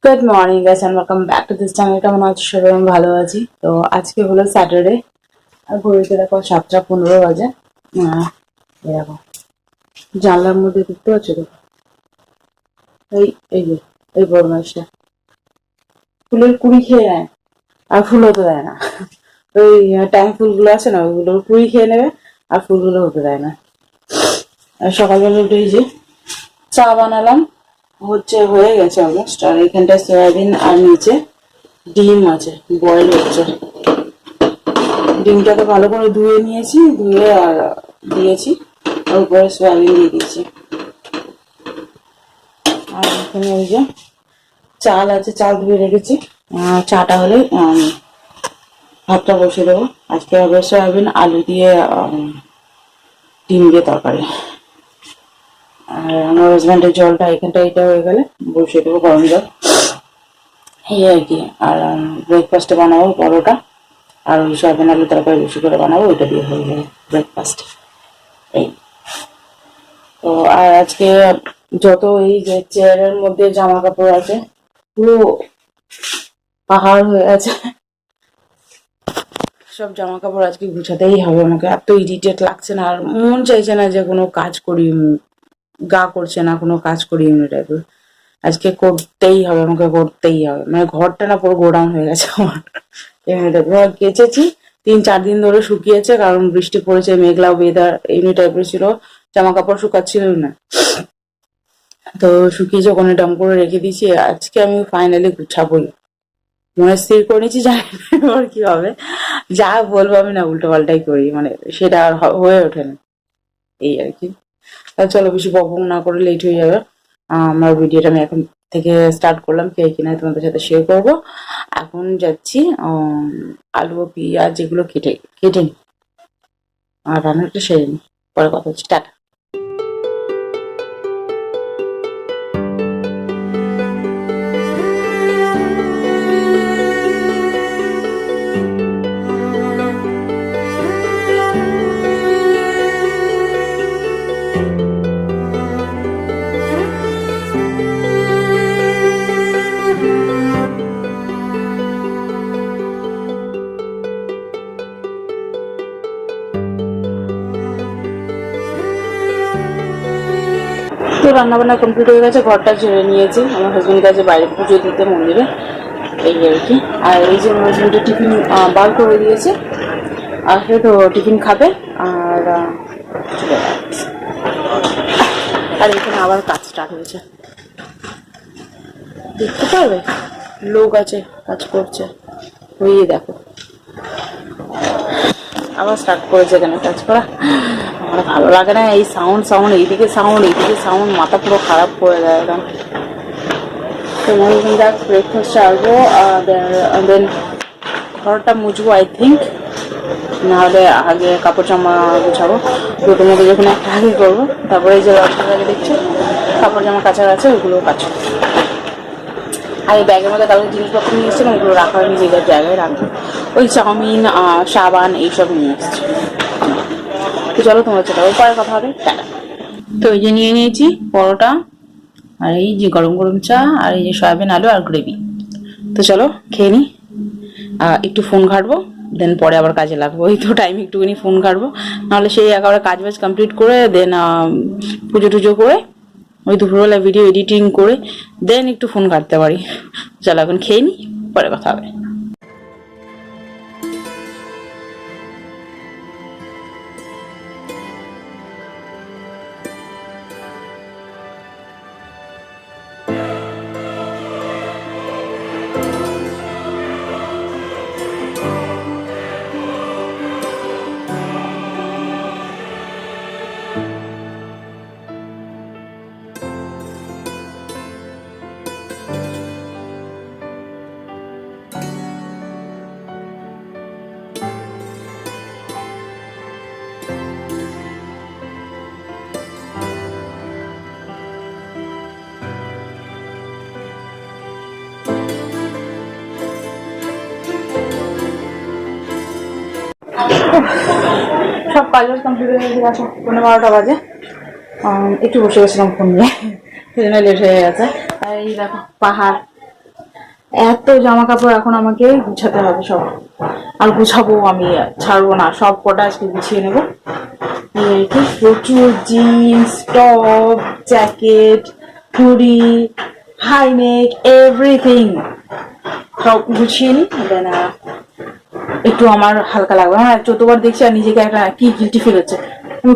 Good morning guys and welcome back to this channel. কেমন আছো সবাই? আমি ভালো আছি। তো আজকে হলো স্যাটারডে আর ঘড়িতে দেখো 7:15 বাজে। এই দেখো জানলার মধ্যে দেখতে পাচ্ছ তো এই এই যে এই বদমাইশটা ফুলের কুড়ি খেয়ে নেয় আর ফুল হতে দেয় না। ওই ট্যাঙ্ক ফুলগুলো আছে না, ওইগুলোর কুড়ি খেয়ে নেবে আর ফুলগুলো হতে দেয় না। আর সকালবেলা উঠে এই যে চা বানালাম, হয়ে গেছে অলমোস্ট। আর এখানটায় সয়াবিন আর নিচে ডিম আছে, বয়েল হচ্ছে। ডিমটাকে ভালো করে ধুয়ে নিয়েছি, ধুয়ে আর দিয়েছি, আর উপরে সয়াবিন দিয়ে দিয়েছি। আর এখানে ওই যে চাল আছে, চাল ধুয়ে রেখেছি। চাটা হলে ভাতটা বসিয়ে দেবো। আজকে হবে সয়াবিন আলু দিয়ে ডিম দিয়ে তরকারি। আর আমার হাজব্যান্ডের জলটা এখানটা এটা হয়ে গেলে বসিয়ে দেবো গরম জল, এই আর কি। আর ব্রেকফাস্টে বানাবো পরোটা আর ওই সয়াবিন আলু তরকারি বেশি করে বানাবো, ওইটা দিয়ে হয়ে যাবে ব্রেকফাস্ট। এই তো। আর আজকে যত এই যে চেয়ারের মধ্যে জামা কাপড় আছে পুরো পাহাড় হয়ে আছে, সব জামা কাপড় আজকে গুছাতেই হবে আমাকে। এত ইরিটেট লাগছে না, আর মন চাইছে না যে কোনো কাজ করি, গা করছে না কোনো কাজ করি এমনি টাইপের। আজকে করতেই হবে, আমাকে করতেই হবে। মানে ঘরটা না পুরো গোডাউন হয়ে গেছে আমার এমনি টাইপের। কেচেছি 3-4 দিন ধরে শুকিয়েছে, কারণ বৃষ্টি পড়েছে, মেঘলা ওয়েদার এমনি টাইপের ছিল, জামা কাপড় শুকাচ্ছিল না। তো শুকিয়েছে, ওখানে ডাম করে রেখে দিয়েছি। আজকে আমি ফাইনালি গুছাবোই, মনে স্থির করে নিয়েছি। জানি না এবার কি হবে, যা বলবো আমি না উল্টো পাল্টাই করি, মানে সেটা আর হয়ে ওঠে না, এই আর কি। চলো বেশি বকবক না করে, লেট হয়ে যাবে। আমার ভিডিওটা আমি এখন থেকে স্টার্ট করলাম, কে কিনা তোমাদের সাথে শেয়ার করবো। এখন যাচ্ছি আলু ও পেঁয়াজ যেগুলো কেটে কেটে নি, আর রান্নাটা সেরে নি, পরে কথা হচ্ছে, টাটা। তো রান্না বান্না কমপ্লিট হয়ে গেছে, ঘরটা ঝেড়ে নিয়েছি। আমার হাজবেন্ড গেছে বাইরে পুজো দিতে মন্দিরে, এই আর কি। আর এই যে আমার হাজবেন্ডের টিফিন বার করে দিয়েছে, আসলে তো টিফিন খাবে আর চলে যাচ্ছে। আর এখানে আবার কাজ স্টার্ট হয়েছে, দেখতে পারবে লোক আছে কাজ করছে, ওই দেখো আবার স্টার্ট করেছে এখানে কাজ করা। আমার ভালো লাগে না এই সাউন্ড সাউন্ড এইদিকে সাউন্ড এইদিকে সাউন্ড, মাথা পুরো খারাপ করে দেয় একদম। তো আমি দেখ ব্রেকফাস্টে আসবো, দেন ঘরটা মুছবো আই থিঙ্ক, নাহলে আগে কাপড় জামা গুছাবো। দুটোর মধ্যে যখন একটা আগে করবো, তারপরে এই যে রাস্তার আগে দেখছো কাপড় জামা কাচার আছে, ওইগুলো কাচবো। আর এই ব্যাগের মধ্যে কালকে জিনিসপত্র নিয়ে এসেছিলাম, ওগুলো রাখা হয়নি, যে যার জায়গায় রাখবো। ওই চাউমিন সাবান এইসব নিয়ে এসছি। তো চলো তোমার সাথে পরে কথা হবে, টাটা। তো এই যে নিয়ে নিয়েছি পরোটা, আর এই যে গরম গরম চা, আর এই যে সয়াবিন আলু আর গ্রেভি। তো চলো খেয়ে নি, একটু ফোন ঘাটবো, দেন পরে আবার কাজে লাগবো। এই তো টাইম একটুখানি ফোন ঘাটবো, নাহলে সেই একেবারে কাজ বাজ কমপ্লিট করে দেন পুজো টুজো করে ওই দুপুরবেলা ভিডিও এডিটিং করে দেন একটু ফোন ঘাটতে পারি। চলো এখন খেয়ে নি, পরে কথা হবে। সব কাজ কমপ্লিট হয়ে গেছে, আসো 12:15 বাজে। একটু বসে গেছিলাম ফোন নিয়ে, সেজন্য লেট হয়ে গেছে। আর এই দেখো পাহাড়, এত জামা কাপড় এখন আমাকে গুছাতে হবে সব, আর গুছাবো আমি, ছাড়বো না, সব কটা আজকে গুছিয়ে নেবো। প্রচুর jeans, top, jacket, hoodie, high neck, everything সব গুছিয়ে নি। দেন একটু আমার হালকা লাগবে। আমার চতুর্বার দেখছি আর নিজেকে একটা কি গিল্টি ফিল হচ্ছে, আমি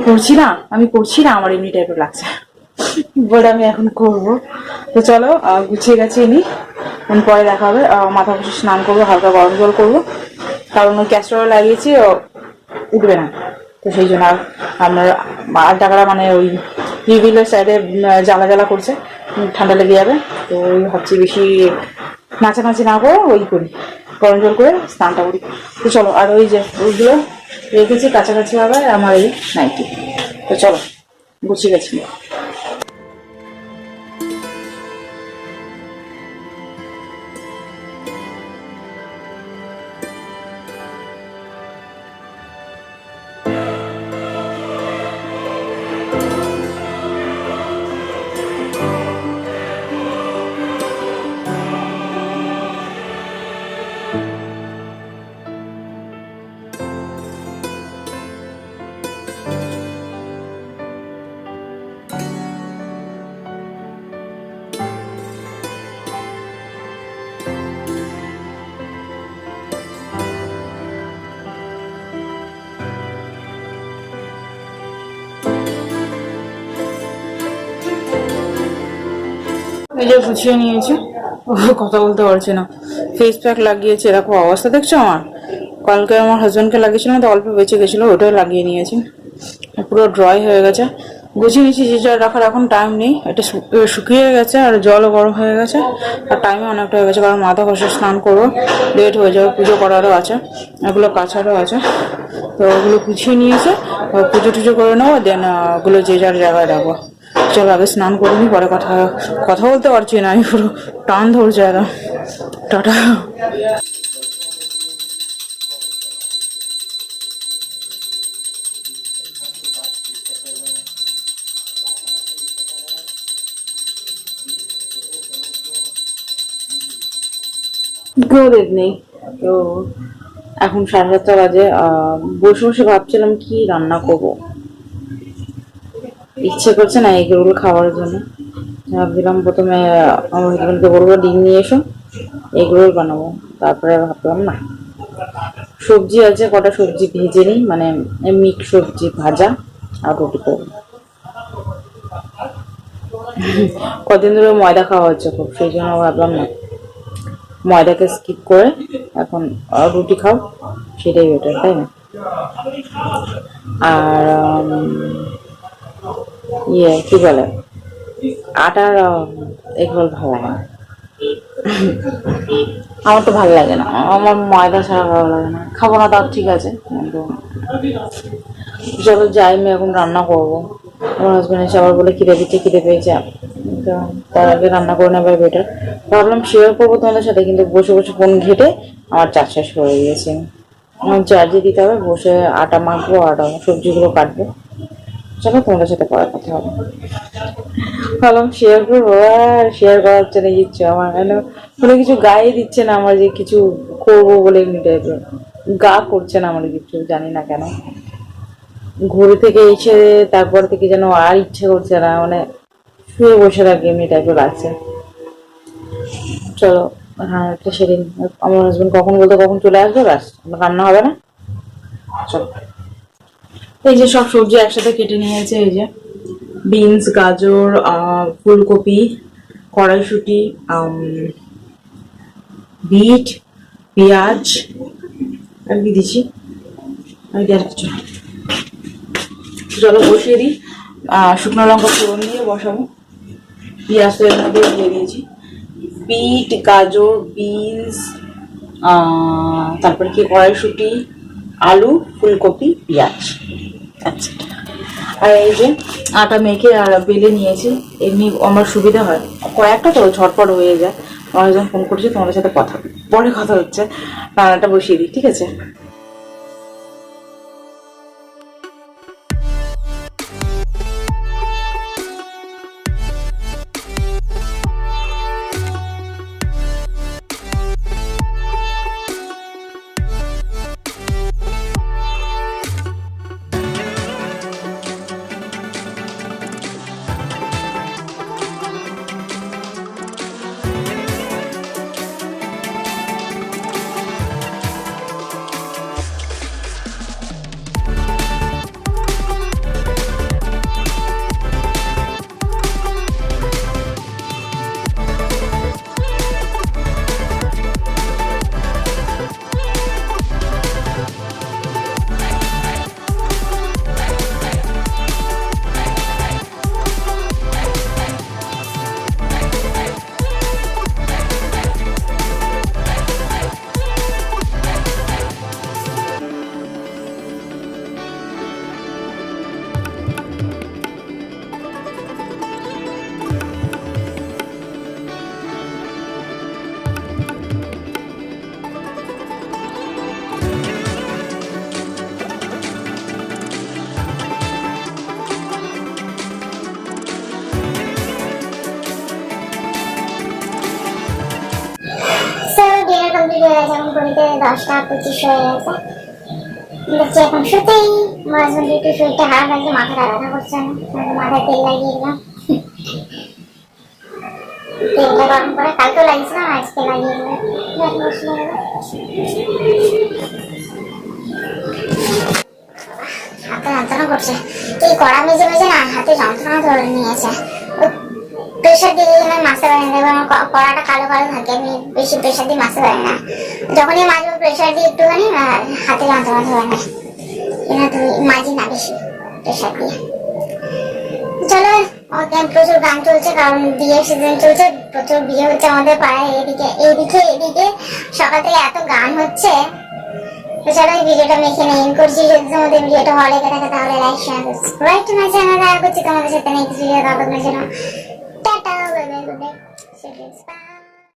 করছি না, আমার এমনি টাইপের লাগছে, বলে আমি এখন করবো। তো চলো গুছিয়ে গেছিয়ে নি, পরে দেখা হবে। মাথা ঘষে স্নান করবো, হালকা গরম জল করবো, কারণ ওই ক্যাস্টর লাগিয়েছি উঠবে না, তো সেই জন্য। আর আপনার আর টাকাটা মানে ওই রিভিলের সাইডে জ্বালা জ্বালা করছে, ঠান্ডা লেগে যাবে, তো ওই ভাবছি বেশি নাচানাচি না করে ওই করি, গরম জল করে স্নানটা করি। তো চলো, আর ওই যে ওইগুলো রেখেছি কাছাকাছি হবে আমার এই নাইটি। তো চলো গুছিয়ে গেছি। এই যে গুছিয়ে নিয়েছি, কথা বলতে পারছি না, ফেস প্যাক লাগিয়েছি, এরকম অবস্থা দেখছো আমার। কালকে আমার হাজব্যান্ডকে লাগিয়েছিলাম, তো অল্প বেঁচে গেছিলো, ওটাই লাগিয়ে নিয়েছি, পুরো ড্রাই হয়ে গেছে। গুছিয়ে নিয়েছি, যে জল রাখার এখন টাইম নেই, এটা শুকিয়ে গেছে আর জলও গরম হয়ে গেছে, আর টাইমও অনেকটা হয়ে গেছে, কারণ মাথা ঘষে স্নান করবো, লেট হয়ে যাবে, পুজো করারও আছে, এগুলো কাছারও আছে। তো ওগুলো গুছিয়ে নিয়েছে, পুজো টুজো করে নেবো, দেন ওগুলো যে যার জায়গায় রাখবো। চলো আগে স্নান করে নি, পরে কথা বলতে পারছি না, আমি পুরো টান ধরছে একদম। টাটা। রোদের নেই তো, এখন 7:30 বাজে। বসে বসে ভাবছিলাম কি রান্না করবো, ইচ্ছে করছে না এগ রোল খাওয়ার জন্য। ভাবছিলাম প্রথমে আমার হাজবেন্ডকে বলবো ডিম নিয়ে এসো, এগ রোল বানাবো, তারপরে ভাবলাম না, সবজি আছে কটা, সবজি ভেজে নিই, মানে মিক্স সবজি ভাজা, আর রুটি করবো। কদিন ধরে ময়দা খাওয়া হচ্ছে খুব, সেই জন্য ভাবলাম না, ময়দাকে স্কিপ করে এখন রুটি খাও, সেটাই বেটার, তাই না? আর কি বলে, আটার এগুলো ভালো লাগে না, আমার তো ভালো লাগে না, আমার ময়দা ছাড়া ভালো লাগে না, খাবো না তার ঠিক আছে, কিন্তু চলো যাই, আমি এখন রান্না করবো। আমার হাজবেন্ড এসে আবার বলে খিদে পেয়েছে, তো তার আগে রান্না করে নেবার বেটার। ভাবলাম শেয়ার করবো তোমাদের সাথে, কিন্তু বসে বসে ফোন ঘেটে আমার চার শেষ হয়ে গিয়েছে। আমার চার্জে দিতে হবে, বসে আটা মাখবো আর সবজিগুলো কাটবো। চলো তোমাদের সাথে পরে কথা হবে। ভাবলাম শেয়ার করবো, আর শেয়ার করা হচ্ছে না ইচ্ছে আমার, কেন কোনো কিছু গায়ে দিচ্ছে না আমার, যে কিছু করবো বলে এমনি টাইপের গা করছে না আমার কিছু, জানি না কেন। ঘুরে থেকে এসে তারপর থেকে যেন আর ইচ্ছে করছে না, মানে শুয়ে বসে থাকি এমনি টাইপের লাগছে। চলো রান্নাটা সেরে নি, আমার হাজবেন্ড কখন বলতে কখন চলে আসবে, ব্যাস রান্না হবে না। চলো, এই যে সব সবজি একসাথে কেটে নিয়েছে, এই যে বিনস, গাজর, ফুলকপি, কড়াইশুটি, বিট, পেঁয়াজ, আর কি দিচ্ছি, আর কিছু। চলো বসিয়ে দিই, শুকনো লঙ্কা ফোড়ন দিয়ে বসাবো, পেঁয়াজ তো এর মধ্যে দিয়ে দিয়েছি। বিট, গাজর, বিনস, তারপরে কি কড়াইশুটি, আলু, ফুলকপি, পেঁয়াজ, আচ্ছা। আর এই যে আটা মেখে আর বেলে নিয়েছি, এমনি আমার সুবিধা হয়, কয়েকটা তো ঝটপট হয়ে যায়। আমার যখন ফোন করছি, তোমাদের সাথে পরে কথা হচ্ছে, রান্নাটা বসিয়ে দিই, ঠিক আছে। গেছে এখন ঘড়িতে 10টা 25 হয়ে গেছে। দেখছি এখন শুতেই মাঝে একটু শরীরটা খারাপ লাগছে, মাথাটা ব্যথা করছে না, মাথায় তেল লাগিয়ে দিলাম। তেলটা গরম করে কালকেও লাগিয়েছিলাম, আজকে লাগিয়ে দিলাম। হাতে যন্ত্রণা করছে, এই কড়া মেজে মেজে না হাতে যন্ত্রণা ধরে নিয়েছে। প্রেশার দিয়ে আমি মাছতে পারি না, এবং কড়াটা কালো কালো থাকে, আমি বেশি প্রেশার দিয়ে মাছতে পারি না। যখনই মাছবো প্রেশার দিয়ে একটুখানি হাতে যন্ত্রণা ধরে নেয়, এনা তুমি মাঝি না বেশি প্রেশার দিয়ে। চলো, প্রচুর গান চলছে, কারণ বিয়ের সিজন চলছে, প্রচুর বিয়ে হচ্ছে আমাদের পাড়ায়। এদিকে সকাল থেকে এত গান হচ্ছে। তো চলো এই ভিডিওটা আমি এখানে এন্ড করছি। যদি তোমাদের ভিডিওটা ভালো লেগে থাকে তাহলে like share subscribe to my channel. আর করছি তোমাদের সাথে নেক্সট ভিডিও, ততক্ষণের জন্য tata, bye bye, good night.